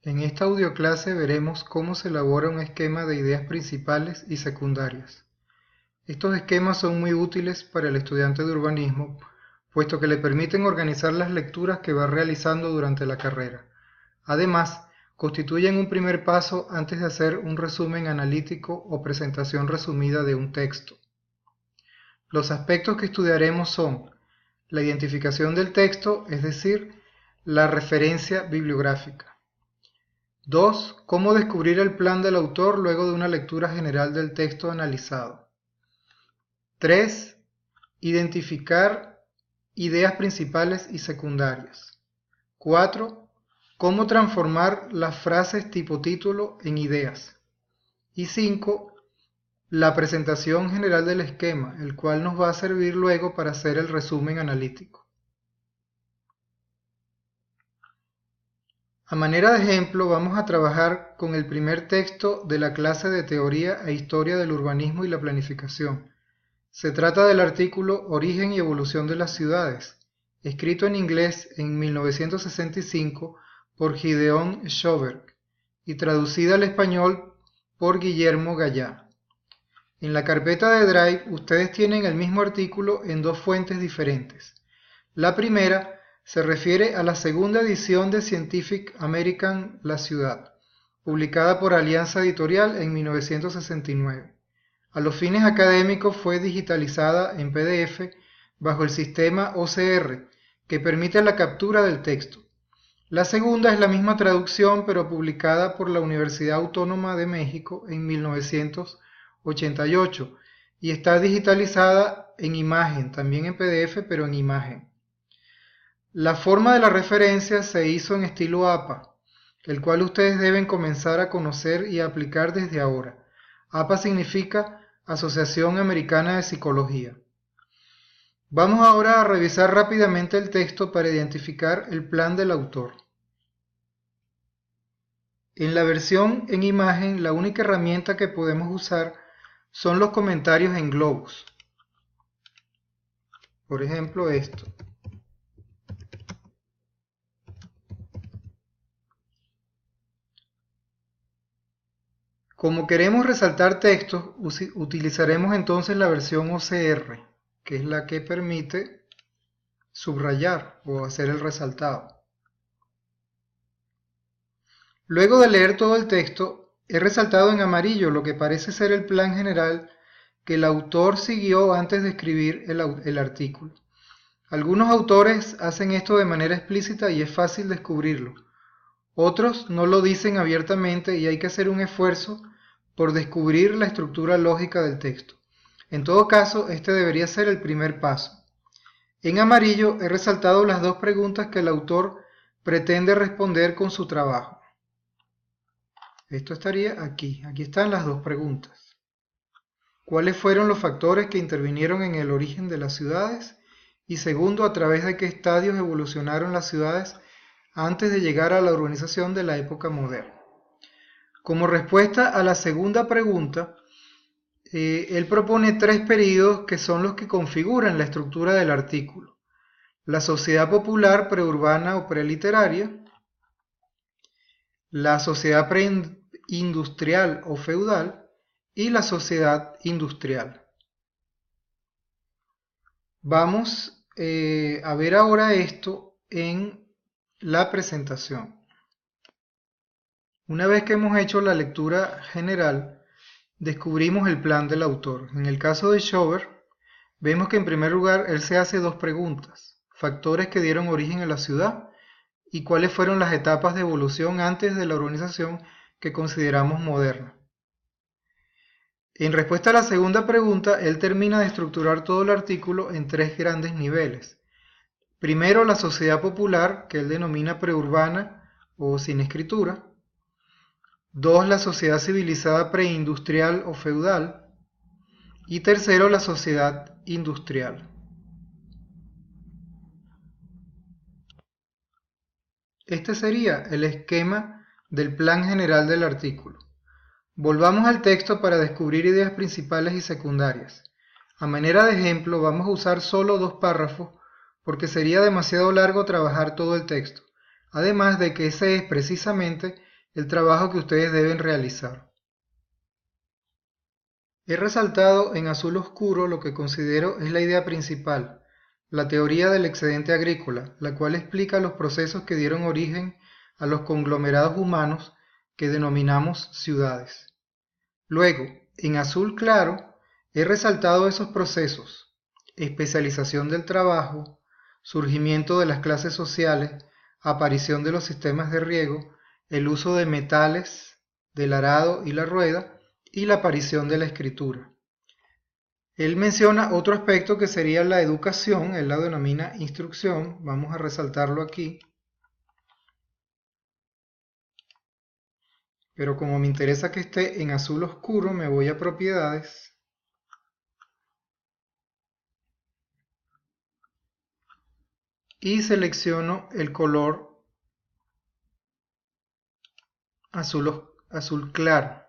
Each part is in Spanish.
En esta audioclase veremos cómo se elabora un esquema de ideas principales y secundarias. Estos esquemas son muy útiles para el estudiante de urbanismo, puesto que le permiten organizar las lecturas que va realizando durante la carrera. Además, constituyen un primer paso antes de hacer un resumen analítico o presentación resumida de un texto. Los aspectos que estudiaremos son la identificación del texto, es decir, la referencia bibliográfica. 2. Cómo descubrir el plan del autor luego de una lectura general del texto analizado. 3. Identificar ideas principales y secundarias. 4. Cómo transformar las frases tipo título en ideas. Y 5. La presentación general del esquema, el cual nos va a servir luego para hacer el resumen analítico. A manera de ejemplo, vamos a trabajar con el primer texto de la clase de Teoría e Historia del Urbanismo y la Planificación. Se trata del artículo Origen y Evolución de las Ciudades, escrito en inglés en 1965 por Gideon Sjoberg y traducida al español por Guillermo Gallá. En la carpeta de Drive ustedes tienen el mismo artículo en dos fuentes diferentes. La primera se refiere a la segunda edición de Scientific American La Ciudad, publicada por Alianza Editorial en 1969. A los fines académicos fue digitalizada en PDF bajo el sistema OCR, que permite la captura del texto. La segunda es la misma traducción, pero publicada por la Universidad Autónoma de México en 1988, y está digitalizada en imagen, también en PDF, pero en imagen. La forma de la referencia se hizo en estilo APA, el cual ustedes deben comenzar a conocer y a aplicar desde ahora. APA significa Asociación Americana de Psicología. Vamos ahora a revisar rápidamente el texto para identificar el plan del autor. En la versión en imagen, la única herramienta que podemos usar son los comentarios en globos. Por ejemplo, esto. Como queremos resaltar textos, utilizaremos entonces la versión OCR, que es la que permite subrayar o hacer el resaltado. Luego de leer todo el texto, he resaltado en amarillo lo que parece ser el plan general que el autor siguió antes de escribir el artículo. Algunos autores hacen esto de manera explícita y es fácil descubrirlo. Otros no lo dicen abiertamente y hay que hacer un esfuerzo por descubrir la estructura lógica del texto. En todo caso, este debería ser el primer paso. En amarillo he resaltado las dos preguntas que el autor pretende responder con su trabajo. Esto estaría aquí. Aquí están las dos preguntas. ¿Cuáles fueron los factores que intervinieron en el origen de las ciudades? Y segundo, ¿a través de qué estadios evolucionaron las ciudades antes de llegar a la urbanización de la época moderna? Como respuesta a la segunda pregunta, él propone tres períodos que son los que configuran la estructura del artículo: la sociedad popular preurbana o preliteraria, la sociedad preindustrial o feudal y la sociedad industrial. Vamos a ver ahora esto en la presentación. Una vez que hemos hecho la lectura general, descubrimos el plan del autor. En el caso de Sjoberg, vemos que en primer lugar él se hace dos preguntas: factores que dieron origen a la ciudad y cuáles fueron las etapas de evolución antes de la urbanización que consideramos moderna. En respuesta a la segunda pregunta, él termina de estructurar todo el artículo en tres grandes niveles. Primero, la sociedad popular, que él denomina preurbana o sin escritura. 2. La sociedad civilizada preindustrial o feudal. Y tercero, la sociedad industrial. Este sería el esquema del plan general del artículo. Volvamos al texto para descubrir ideas principales y secundarias. A manera de ejemplo, vamos a usar solo dos párrafos porque sería demasiado largo trabajar todo el texto, además de que ese es precisamente el trabajo que ustedes deben realizar. He resaltado en azul oscuro lo que considero es la idea principal, la teoría del excedente agrícola, la cual explica los procesos que dieron origen a los conglomerados humanos que denominamos ciudades. Luego, en azul claro, he resaltado esos procesos: especialización del trabajo, surgimiento de las clases sociales, aparición de los sistemas de riego, el uso de metales, del arado y la rueda, y la aparición de la escritura. Él menciona otro aspecto que sería la educación, él la denomina instrucción, vamos a resaltarlo aquí. Pero como me interesa que esté en azul oscuro, me voy a propiedades y selecciono el color azul claro,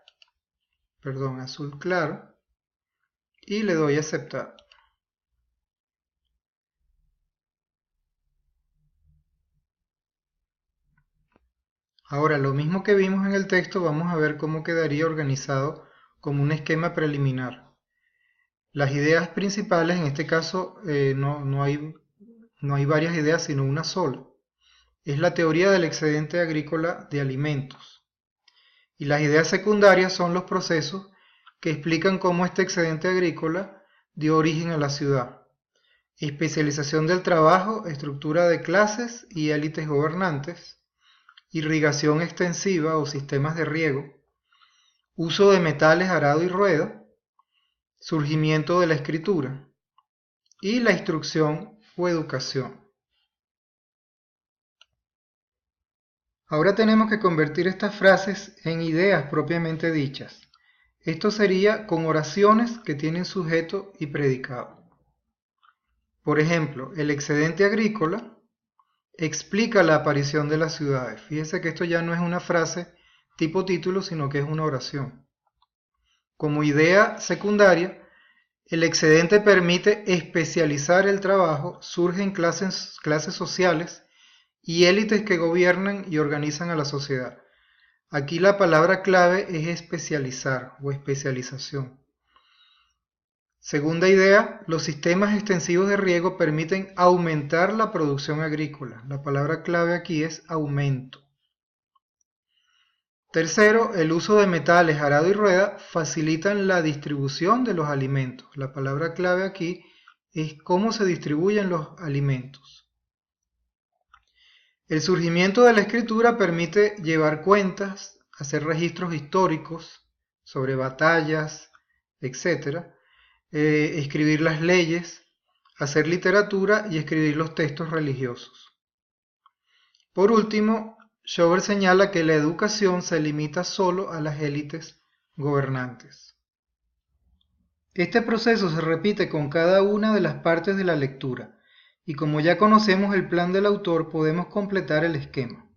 y le doy a aceptar. Ahora, lo mismo que vimos en el texto, vamos a ver cómo quedaría organizado como un esquema preliminar. Las ideas principales, en este caso no hay varias ideas, sino una sola. Es la teoría del excedente agrícola de alimentos. Y las ideas secundarias son los procesos que explican cómo este excedente agrícola dio origen a la ciudad. Especialización del trabajo, estructura de clases y élites gobernantes, irrigación extensiva o sistemas de riego, uso de metales, arado y rueda, surgimiento de la escritura y la instrucción o educación. Ahora tenemos que convertir estas frases en ideas propiamente dichas. Esto sería con oraciones que tienen sujeto y predicado. Por ejemplo, el excedente agrícola explica la aparición de las ciudades. Fíjense que esto ya no es una frase tipo título, sino que es una oración. Como idea secundaria, el excedente permite especializar el trabajo, surgen clases sociales y élites que gobiernan y organizan a la sociedad. Aquí la palabra clave es especializar o especialización. Segunda idea, los sistemas extensivos de riego permiten aumentar la producción agrícola. La palabra clave aquí es aumento. Tercero, el uso de metales, arado y rueda facilitan la distribución de los alimentos. La palabra clave aquí es cómo se distribuyen los alimentos. El surgimiento de la escritura permite llevar cuentas, hacer registros históricos sobre batallas, etc., escribir las leyes, hacer literatura y escribir los textos religiosos. Por último, Schober señala que la educación se limita solo a las élites gobernantes. Este proceso se repite con cada una de las partes de la lectura, y como ya conocemos el plan del autor, podemos completar el esquema.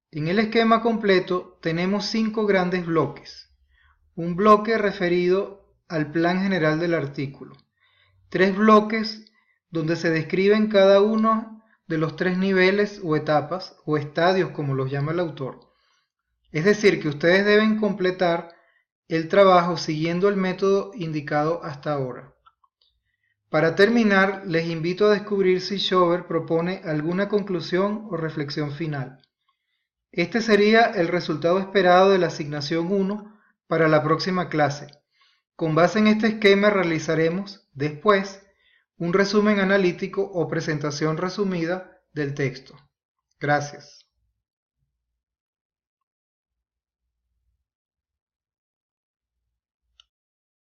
En el esquema completo tenemos 5 grandes bloques. Un bloque referido al plan general del artículo. 3 bloques donde se describen cada uno de los 3 niveles o etapas o estadios, como los llama el autor. Es decir, que ustedes deben completar el trabajo siguiendo el método indicado hasta ahora. Para terminar, les invito a descubrir si Schober propone alguna conclusión o reflexión final. Este sería el resultado esperado de la asignación 1 para la próxima clase. Con base en este esquema realizaremos, después, un resumen analítico o presentación resumida del texto. Gracias.